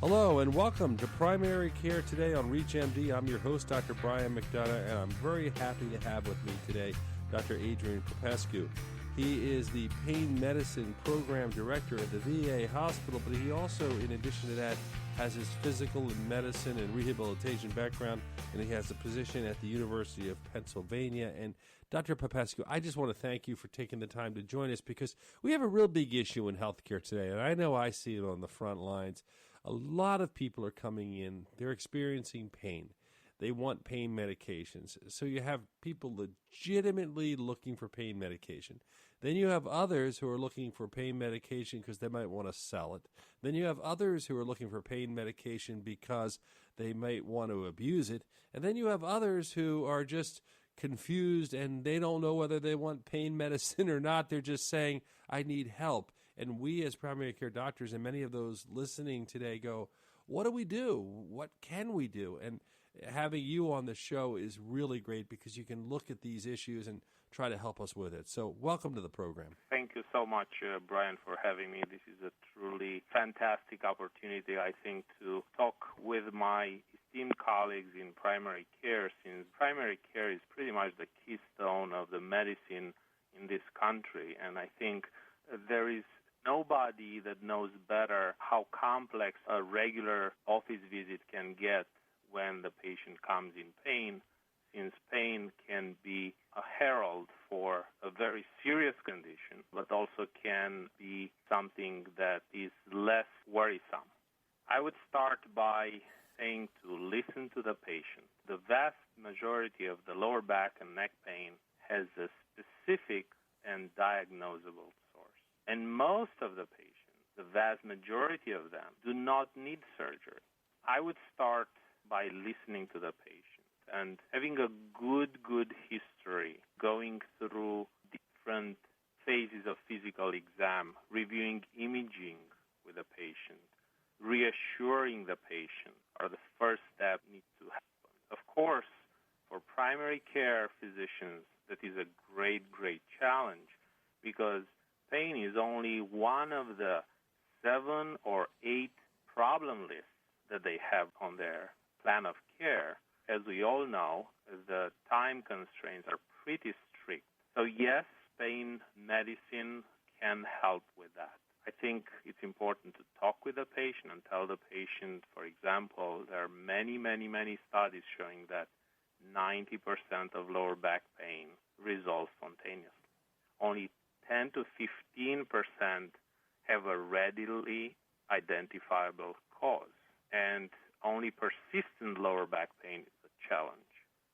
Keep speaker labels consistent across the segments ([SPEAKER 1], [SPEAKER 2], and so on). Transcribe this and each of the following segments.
[SPEAKER 1] Hello and welcome to Primary Care Today on ReachMD. I'm your host, Dr. Brian McDonough, and I'm very happy to have with me today Dr. Adrian Popescu. He is the Pain Medicine Program Director at the VA Hospital, but he also, in addition to that, has his physical and medicine and rehabilitation background, and he has a position at the University of Pennsylvania. And Dr. Popescu, I just want to thank you for taking the time to join us because we have a real big issue in healthcare today, and I know I see it on the front lines. A lot of people are coming in, they're experiencing pain. They want pain medications. So you have people legitimately looking for pain medication. Then you have others who are looking for pain medication because they might want to sell it. Then you have others who are looking for pain medication because they might want to abuse it. And then you have others who are just confused and they don't know whether they want pain medicine or not. They're just saying, I need help. And we as primary care doctors and many of those listening today go, what do we do? What can we do? And having you on the show is really great because you can look at these issues and try to help us with it. So welcome to the program.
[SPEAKER 2] Thank you so much, Brian, for having me. This is a truly fantastic opportunity, I think, to talk with my esteemed colleagues in primary care, since primary care is pretty much the keystone of the medicine in this country. And I think there is nobody that knows better how complex a regular office visit can get when the patient comes in pain, since pain can be a herald for a very serious condition, but also can be something that is less worrisome. I would start by saying to listen to the patient. The vast majority of the lower back and neck pain has a specific and diagnosable source. And most of the patients, the vast majority of them, do not need surgery. I would start by listening to the patient and having a good history, going through different phases of physical exam, reviewing imaging with the patient, reassuring the patient are the first step needs to happen. Of course, for primary care physicians, that is a great challenge because pain is only one of the 7 or 8 problem lists that they have on their plan of care. As we all know, the time constraints are pretty strict. So yes, pain medicine can help with that. I think it's important to talk with the patient and tell the patient, for example, there are many studies showing that 90% of lower back pain resolves spontaneously. Only 10 to 15% have a readily identifiable cause. And only persistent lower back pain is a challenge.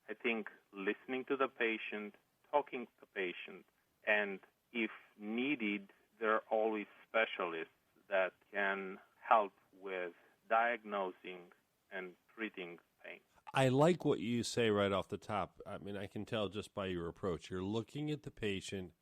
[SPEAKER 2] I think listening to the patient, talking to the patient, and if needed, there are always specialists that can help with diagnosing and treating pain.
[SPEAKER 1] I like what you say right off the top. I mean, I can tell just by your approach. You're looking at the patient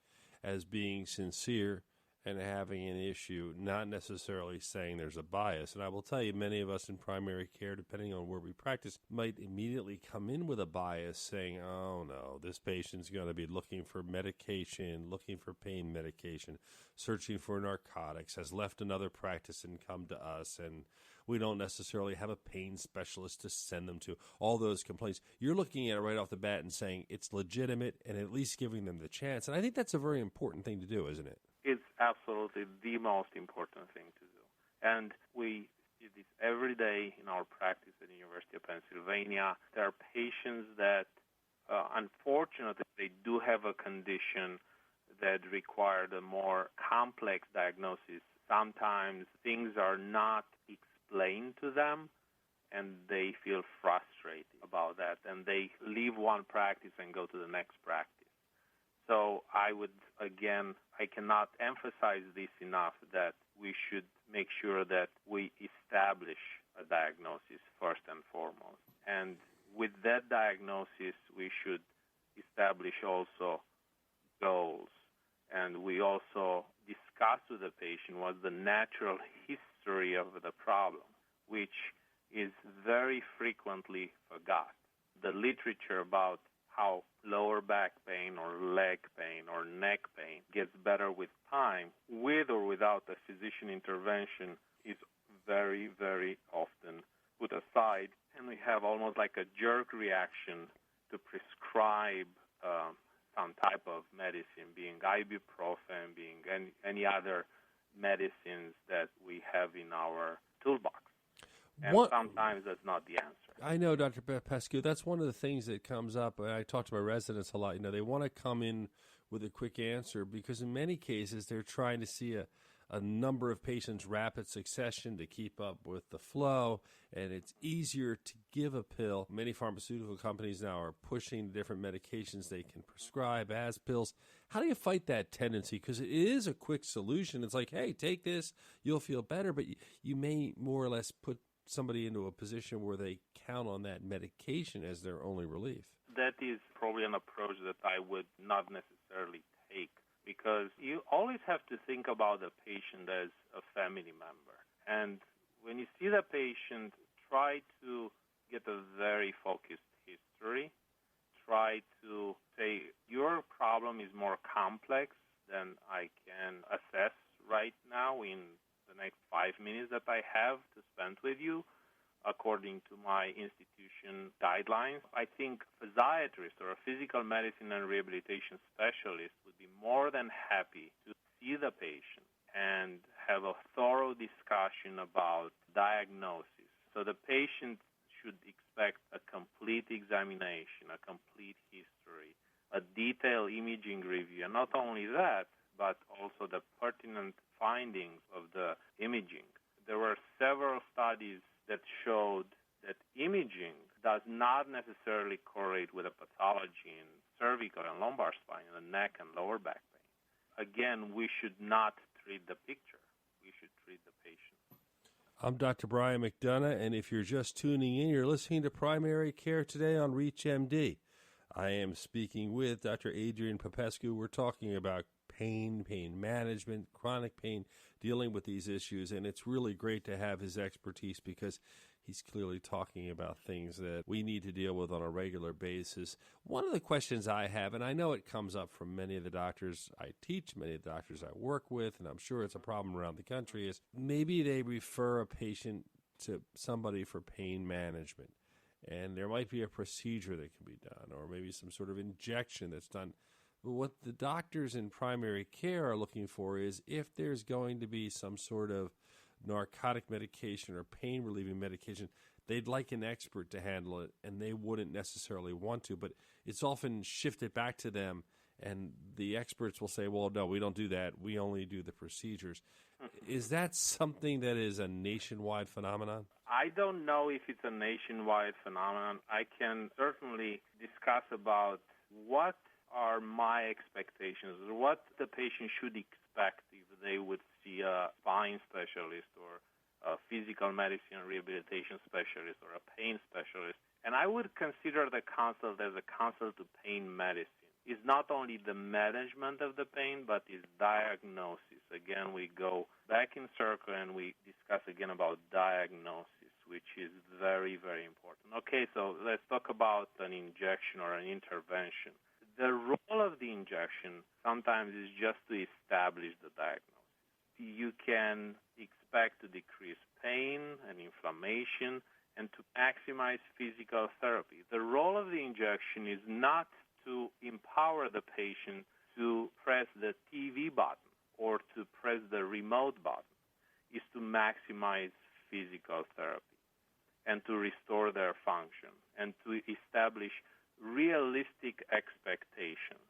[SPEAKER 1] as being sincere and having an issue, not necessarily saying there's a bias. And I will tell you, many of us in primary care, depending on where we practice, might immediately come in with a bias saying, oh no, this patient's going to be looking for medication, looking for pain medication, searching for narcotics, has left another practice and come to us, and we don't necessarily have a pain specialist to send them to. All those complaints. You're looking at it right off the bat and saying it's legitimate and at least giving them the chance. And I think that's a very important thing to do, isn't it?
[SPEAKER 2] It's absolutely the most important thing to do. And we see this every day in our practice at the University of Pennsylvania. There are patients that, unfortunately, they do have a condition that required a more complex diagnosis. Sometimes things are not explained to them, and they feel frustrated about that, and they leave one practice and go to the next practice. So I cannot emphasize this enough that we should make sure that we establish a diagnosis first and foremost. And with that diagnosis, we should establish also goals. And we also discuss with the patient what's the natural history of the problem, which is very frequently forgot. The literature about how lower back pain or leg pain or neck pain gets better with time, with or without a physician intervention, is very, very often put aside, and we have almost like a jerk reaction to prescribe some type of medicine, being ibuprofen, being any other medicines that we have in our toolbox. And sometimes that's not the answer.
[SPEAKER 1] I know, Dr. Popescu, that's one of the things that comes up. I talk to my residents a lot. You know, they want to come in with a quick answer because in many cases they're trying to see a number of patients rapid succession to keep up with the flow, and it's easier to give a pill. Many pharmaceutical companies now are pushing different medications they can prescribe as pills. How do you fight that tendency? Because it is a quick solution. It's like, hey, take this, you'll feel better, but you may more or less put somebody into a position where they count on that medication as their only relief.
[SPEAKER 2] That is probably an approach that I would not necessarily take, because you always have to think about the patient as a family member. And when you see the patient, try to get a very focused history. Try to say, your problem is more complex than I can assess right now in the next 5 minutes that I have to spend with you, according to my institution guidelines. I think a physiatrist or a physical medicine and rehabilitation specialist would be more than happy to see the patient and have a thorough discussion about diagnosis. So the patient should expect a complete examination, a complete history, a detailed imaging review, and not only that, but also the pertinent findings of the imaging. There were several studies that showed that imaging does not necessarily correlate with a pathology in cervical and lumbar spine, in the neck and lower back pain. Again, we should not treat the picture. We should treat the patient.
[SPEAKER 1] I'm Dr. Brian McDonough, and if you're just tuning in, you're listening to Primary Care Today on ReachMD. I am speaking with Dr. Adrian Popescu. We're talking about pain management, chronic pain, dealing with these issues, and it's really great to have his expertise because he's clearly talking about things that we need to deal with on a regular basis. One of the questions I have, and I know it comes up from many of the doctors I teach, many of the doctors I work with, and I'm sure it's a problem around the country, is maybe they refer a patient to somebody for pain management, and there might be a procedure that can be done, or maybe some sort of injection that's done. But what the doctors in primary care are looking for is if there's going to be some sort of narcotic medication or pain-relieving medication, they'd like an expert to handle it, and they wouldn't necessarily want to. But it's often shifted back to them, and the experts will say, well, no, we don't do that. We only do the procedures. Is that something that is a nationwide phenomenon?
[SPEAKER 2] I don't know if it's a nationwide phenomenon. I can certainly discuss about what are my expectations, what the patient should expect if they would see a spine specialist or a physical medicine rehabilitation specialist or a pain specialist. And I would consider the consult as a consult to pain medicine. It's not only the management of the pain, but it's diagnosis. Again, we go back in circle and we discuss again about diagnosis, which is very, very important. Okay, so let's talk about an injection or an intervention. The role of the injection sometimes is just to establish the diagnosis. You can expect to decrease pain and inflammation and to maximize physical therapy. The role of the injection is not to empower the patient to press the TV button or to press the remote button. It's to maximize physical therapy and to restore their function and to establish realistic expectations.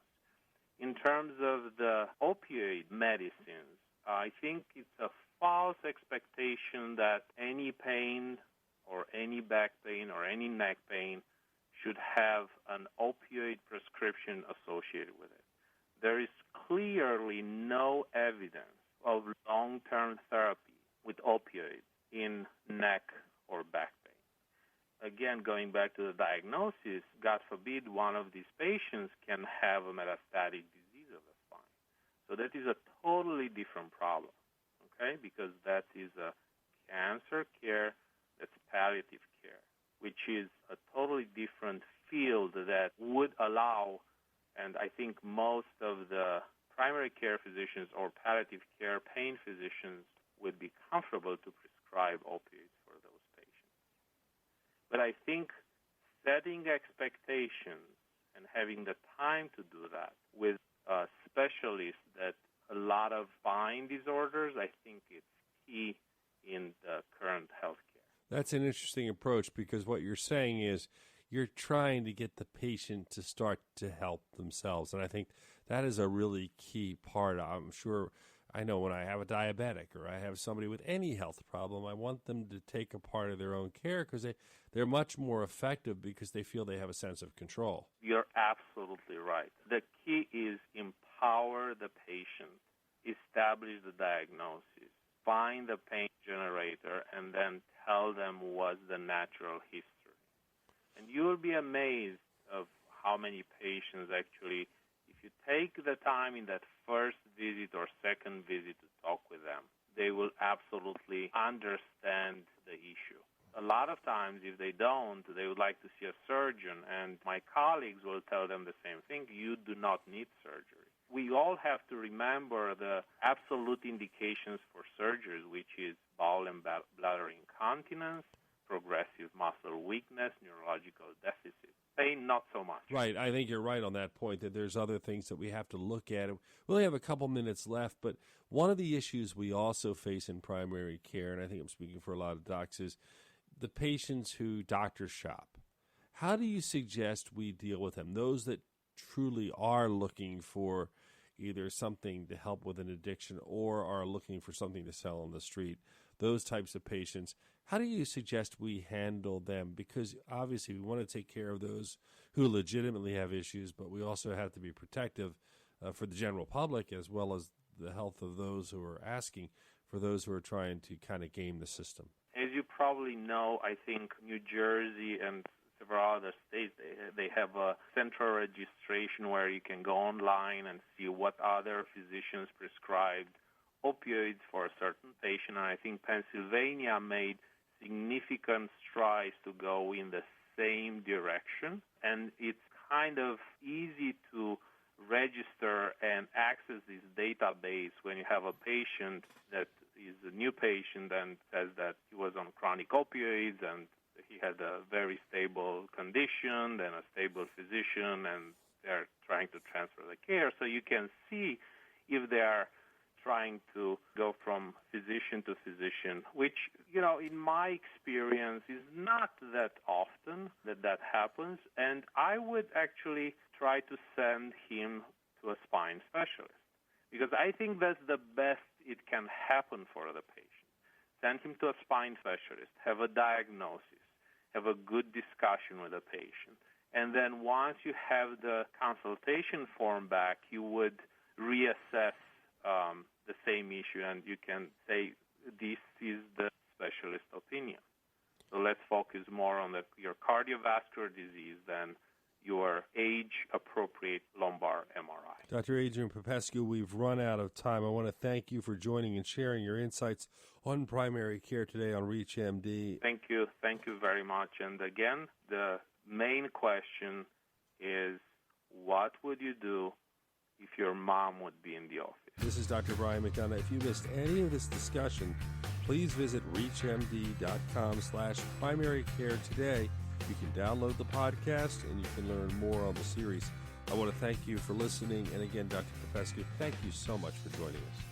[SPEAKER 2] In terms of the opioid medicines, I think it's a false expectation that any pain or any back pain or any neck pain should have an opioid prescription associated with it. There is clearly no evidence of long-term therapy with opioids in neck or back pain. Again, going back to the diagnosis, God forbid one of these patients can have a metastatic disease of the spine. So that is a totally different problem, okay, because that is a cancer care, that's palliative care, which is a totally different field that would allow, and I think most of the primary care physicians or palliative care pain physicians would be comfortable to prescribe prescribe opioids for those patients. But I think setting expectations and having the time to do that with specialists that a lot of spine disorders, I think it's key in the current healthcare.
[SPEAKER 1] That's an interesting approach, because what you're saying is you're trying to get the patient to start to help themselves. And I think that is a really key part. I'm sure, I know when I have a diabetic or I have somebody with any health problem, I want them to take a part of their own care, because they're much more effective because they feel they have a sense of control.
[SPEAKER 2] You're absolutely right. The key is empower the patient, establish the diagnosis, find the pain generator, and then tell them what's the natural history. And you will be amazed of how many patients actually, if you take the time in that first visit or second visit to talk with them, they will absolutely understand the issue. A lot of times, if they don't, they would like to see a surgeon, and my colleagues will tell them the same thing: you do not need surgery. We all have to remember the absolute indications for surgeries, which is bowel and bladder incontinence, progressive muscle weakness, neurological deficit. Pain, not so much.
[SPEAKER 1] Right. I think you're right on that point, that there's other things that we have to look at. We only have a couple minutes left, but one of the issues we also face in primary care, and I think I'm speaking for a lot of docs, is the patients who doctors shop. How do you suggest we deal with them? Those that truly are looking for either something to help with an addiction or are looking for something to sell on the street, those types of patients. How do you suggest we handle them? Because obviously we want to take care of those who legitimately have issues, but we also have to be protective for the general public, as well as the health of those who are asking, for those who are trying to kind of game the system.
[SPEAKER 2] As you probably know, I think New Jersey and several other states, they have a central registration where you can go online and see what other physicians prescribed opioids for a certain patient. And I think Pennsylvania made significant strides to go in the same direction. And it's kind of easy to register and access this database when you have a patient that is a new patient and says that he was on chronic opioids and he had a very stable condition and a stable physician, and they're trying to transfer the care. So you can see if they are trying to go from physician to physician, which, in my experience is not that often that happens. And I would actually try to send him to a spine specialist, because I think that's the best it can happen for the patient. Send him to a spine specialist, have a diagnosis, have a good discussion with the patient. And then once you have the consultation form back, you would reassess the same issue, and you can say, this is the specialist opinion. So let's focus more on your cardiovascular disease than your age-appropriate lumbar MRI.
[SPEAKER 1] Dr. Adrian Popescu, we've run out of time. I want to thank you for joining and sharing your insights on primary care today on ReachMD.
[SPEAKER 2] Thank you. Thank you very much. And again, the main question is, what would you do if your mom would be in the office?
[SPEAKER 1] This is Dr. Brian McDonough. If you missed any of this discussion, please visit reachmd.com/primary care today. You can download the podcast and you can learn more on the series. I want to thank you for listening. And again, Dr. Popescu, thank you so much for joining us.